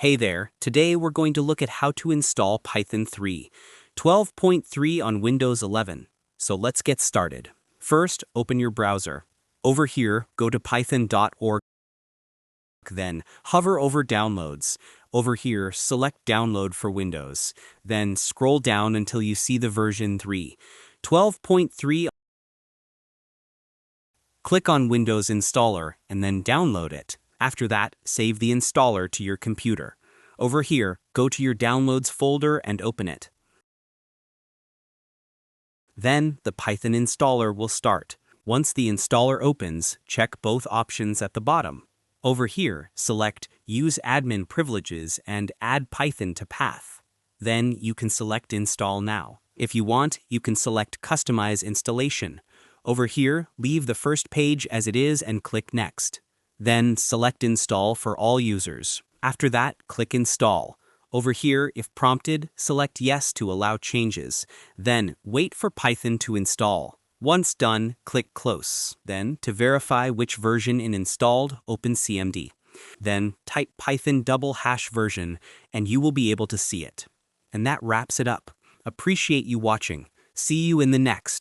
Hey there, today we're going to look at how to install Python 3, 12.3 on Windows 11. So let's get started. First, open your browser. Over here, go to python.org, then hover over Downloads. Over here, select Download for Windows. Then scroll down until you see the version 3, 12.3. Click on Windows Installer and then download it. After that, save the installer to your computer. Over here, go to your Downloads folder and open it. Then, the Python installer will start. Once the installer opens, check both options at the bottom. Over here, select Use Admin Privileges and Add Python to Path. Then you can select Install Now. If you want, you can select Customize Installation. Over here, leave the first page as it is and click Next. Then select Install for all users. After that, click Install. Over here, if prompted, select Yes to allow changes. Then, wait for Python to install. Once done, click Close. Then, to verify which version is installed, open CMD. Then, type Python #version, and you will be able to see it. And that wraps it up. Appreciate you watching. See you in the next.